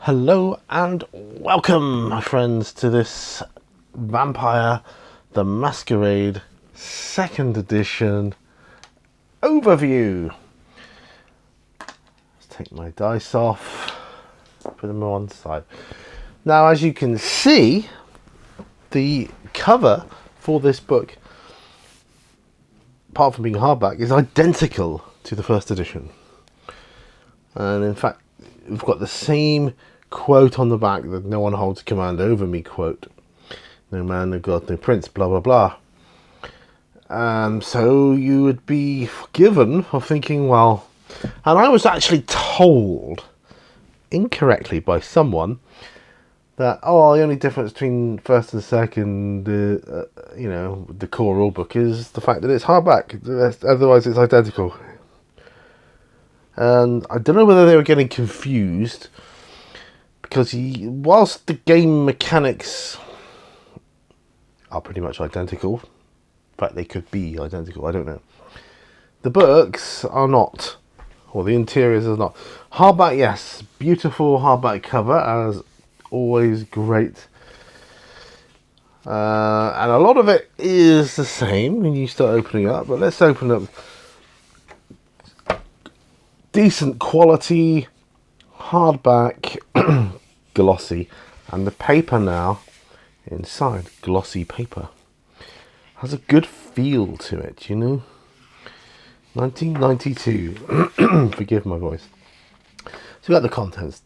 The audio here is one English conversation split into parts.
Hello and welcome, my friends, to this Vampire the Masquerade 2nd edition overview. Let's take my dice off, put them on one side. Now, as you can see, the cover for this book, apart from being hardback, is identical to the 1st edition. And in fact, we've got the same quote on the back, that "No one holds command over me" quote. No man, no god, no prince, blah blah blah. So you would be forgiven for thinking, well, and I was actually told incorrectly by someone that, the only difference between first and second, the core rulebook is the fact that it's hardback. Otherwise, it's identical. And I don't know whether they were getting confused, because whilst the game mechanics are pretty much identical, in fact they could be identical, I don't know, the books are not, or the interiors are not. Hardback, yes, beautiful hardback cover, as always, great. And a lot of it is the same when you start opening up, but let's open up. Decent quality hardback, glossy, and the paper now inside, glossy paper, has a good feel to it, 1992. Forgive my voice. So we got the contents,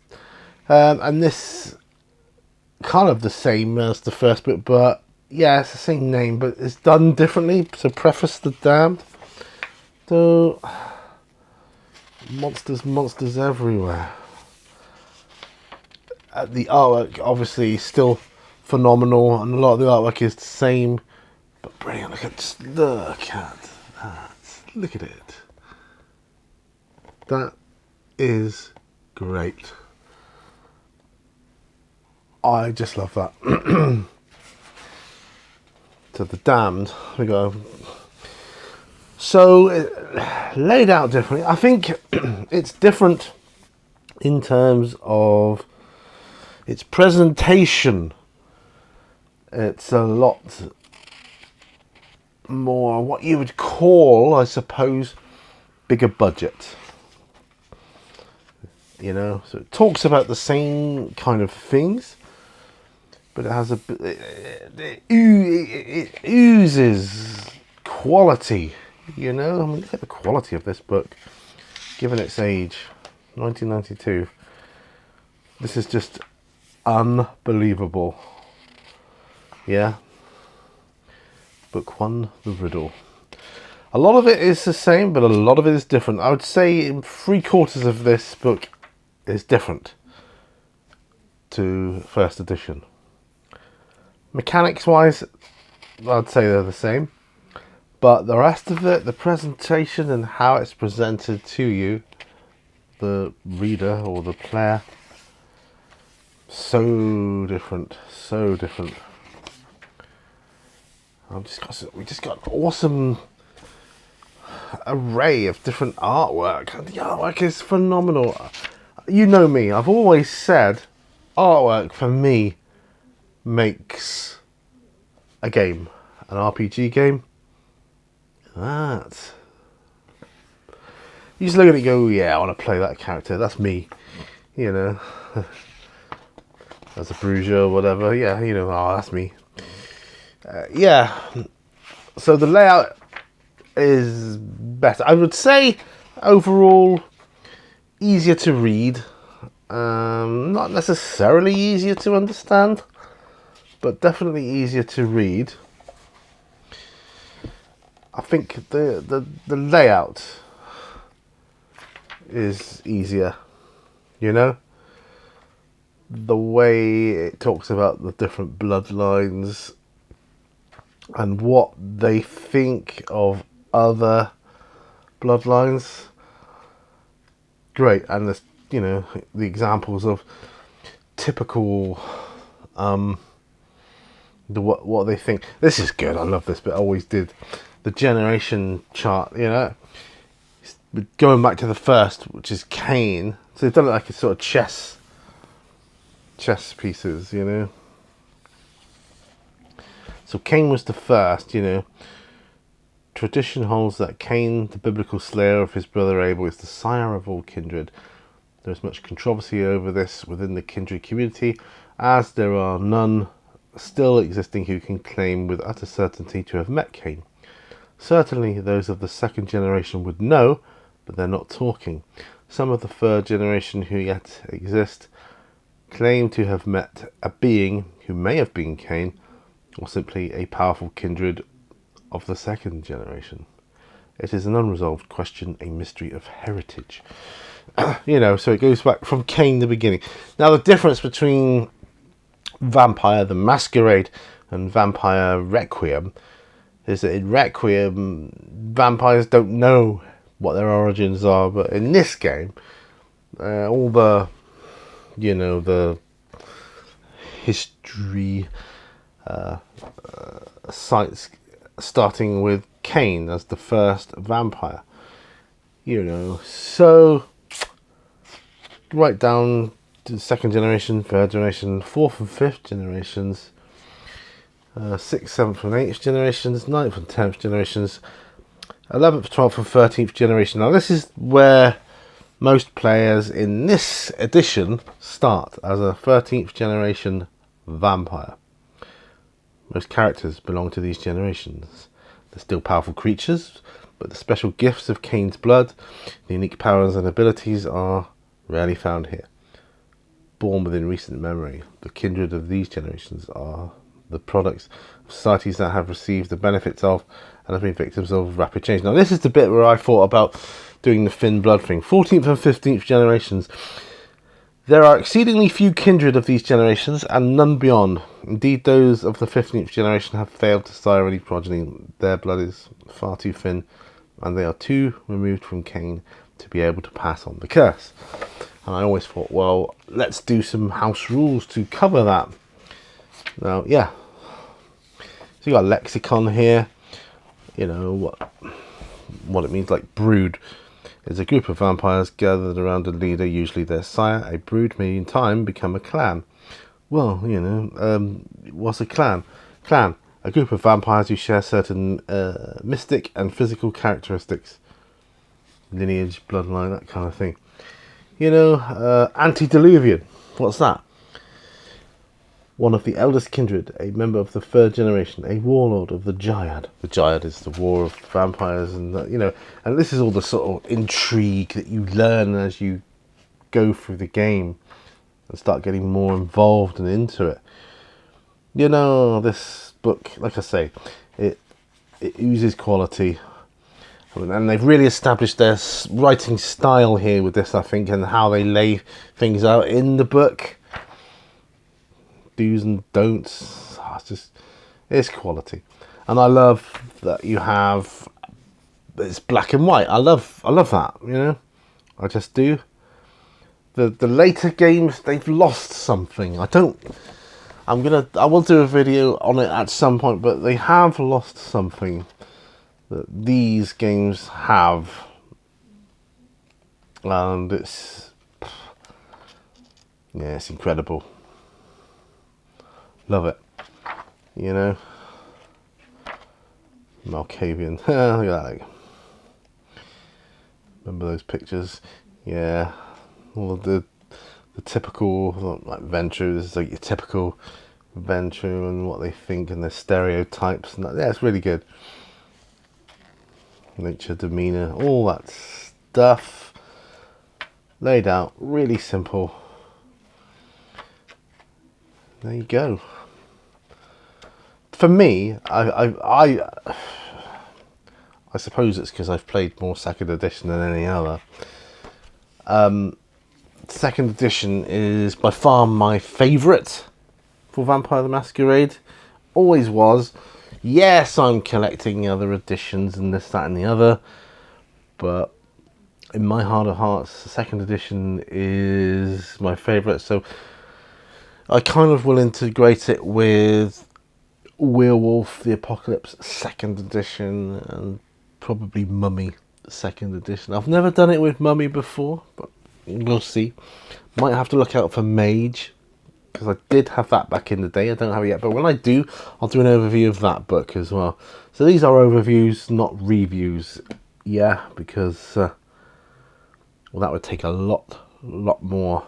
and this kind of the same as the first book, but yeah, it's the same name, but it's done differently. So, preface the damned. So, monsters everywhere. The artwork obviously still phenomenal, and a lot of the artwork is the same, but brilliant. Look at that. Look at it. That is great. I just love that. So the damned, we go. So, laid out differently. I think it's different in terms of its presentation. It's a lot more what you would call, I suppose, bigger budget. So it talks about the same kind of things, but it has it oozes quality. Look at the quality of this book, given its age, 1992. This is just unbelievable. Yeah. Book 1, The Riddle. A lot of it is the same, but a lot of it is different. I would say 3/4 of this book is different to 1st edition. Mechanics-wise, I'd say they're the same. But the rest of it, the presentation and how it's presented to you, the reader or the player, so different, so different. We just got an awesome array of different artwork. And the artwork is phenomenal. You know me, I've always said artwork for me makes a game, an RPG game. That you just look at it and go, yeah, I want to play that character. That's me, as a bruiser or whatever. Yeah, that's me. Yeah. So the layout is better. I would say overall easier to read. Not necessarily easier to understand, but definitely easier to read. I think the layout is easier, the way it talks about the different bloodlines and what they think of other bloodlines. Great. And the examples of typical what they think. This is good. I love this bit. I always did. The generation chart, going back to the first, which is Cain. So they've done it like a sort of chess chess pieces, you know. So Cain was the first, you know. Tradition holds that Cain, the biblical slayer of his brother Abel, is the sire of all kindred. There is much controversy over this within the kindred community, as there are none still existing who can claim with utter certainty to have met Cain. Certainly those of the second generation would know, but they're not talking. Some of the third generation who yet exist claim to have met a being who may have been Cain, or simply a powerful kindred of the second generation. It is an unresolved question, a mystery of heritage. You know, so it goes back from Cain the beginning. Now the difference between Vampire the Masquerade and Vampire Requiem is that in Requiem, vampires don't know what their origins are, but in this game, all the, you know, the history sites starting with Cain as the first vampire, you know, so right down to the second generation, third generation, fourth and fifth generations, 6th, 7th and 8th generations, 9th and 10th generations, 11th, 12th and 13th generation. Now this is where most players in this edition start, as a 13th generation vampire. Most characters belong to these generations. They're still powerful creatures, but the special gifts of Cain's blood, the unique powers and abilities are rarely found here. Born within recent memory, the kindred of these generations are the products of societies that have received the benefits of and have been victims of rapid change. Now this is the bit where I thought about doing the thin blood thing. 14th and 15th generations. There are exceedingly few kindred of these generations, and none beyond. Indeed, those of the 15th generation have failed to sire any progeny. Their blood is far too thin, and they are too removed from Cain to be able to pass on the curse. And I always thought, well, let's do some house rules to cover that. Now, yeah. So you got a lexicon here. You know what it means, like brood is a group of vampires gathered around a leader, usually their sire. A brood may in time become a clan. Well, you know, what's a clan? Clan, a group of vampires who share certain mystic and physical characteristics. Lineage, bloodline, that kind of thing. You know, antediluvian. What's that? One of the eldest kindred, a member of the third generation, a warlord of the Dryad. The Dryad is the war of vampires, and you know, and this is all the sort of intrigue that you learn as you go through the game and start getting more involved and into it. You know, this book, like I say, it oozes quality, and they've really established their writing style here with this, I think, and how they lay things out in the book. Do's and don'ts. It's quality, and I love that you have it's black and white. I love that, you know. I just do. The later games, they've lost something. I will do a video on it at some point, but they have lost something that these games have, and it's incredible. Love it, you know. Malkavian. Look at that. Remember those pictures? Yeah. All the typical, like Ventrue. This is like your typical Ventrue and what they think and their stereotypes. And that, yeah, it's really good. Nature, demeanor, all that stuff laid out, really simple. There you go. For me, I suppose it's because I've played more second edition than any other. Second edition is by far my favourite for Vampire the Masquerade. Always was. Yes, I'm collecting other editions and this, that and the other, but in my heart of hearts, the second edition is my favourite. So I kind of will integrate it with Werewolf the Apocalypse second edition and probably Mummy second edition. I've never done it with Mummy before, but we'll see. Might have to look out for Mage because I did have that back in the day. I don't have it yet, but when I do, I'll do an overview of that book as well. So these are overviews, not reviews. Yeah, because well, that would take a lot more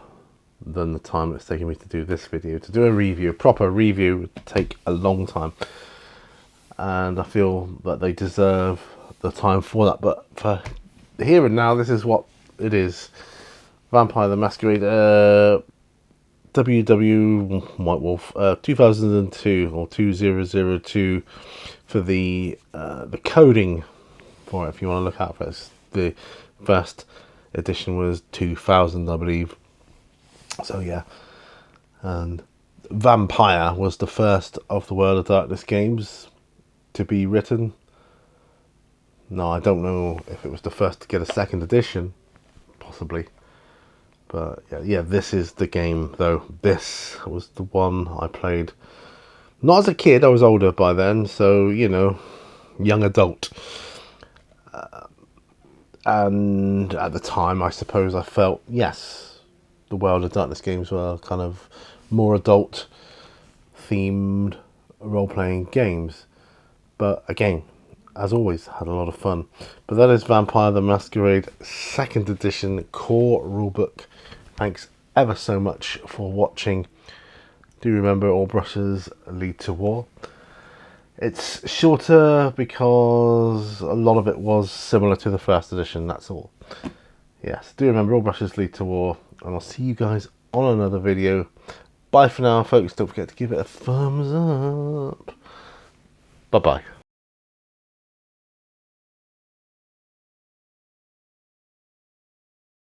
than the time it's taking me to do this video. To do a review, a proper review, would take a long time, and I feel that they deserve the time for that. But for here and now, this is what it is. Vampire the Masquerade, WW White Wolf, 2002 or 2002 for the coding for it. If you want to look out for it, the first edition was 2000, I believe. So yeah, and Vampire was the first of the World of Darkness games to be written. No, I don't know if it was the first to get a second edition, possibly. But yeah, this is the game though. This was the one I played. Not as a kid, I was older by then, so, you know, young adult. And at the time, I suppose I felt, yes, the World of Darkness games were kind of more adult themed role-playing games. But again, as always, had a lot of fun. But that is Vampire the Masquerade 2nd edition core rulebook. Thanks ever so much for watching. Do remember, all brushes lead to war. It's shorter because a lot of it was similar to the 1st edition, that's all. Yes, do remember, all brushes lead to war, and I'll see you guys on another video. Bye for now, folks. Don't forget to give it a thumbs up. Bye-bye.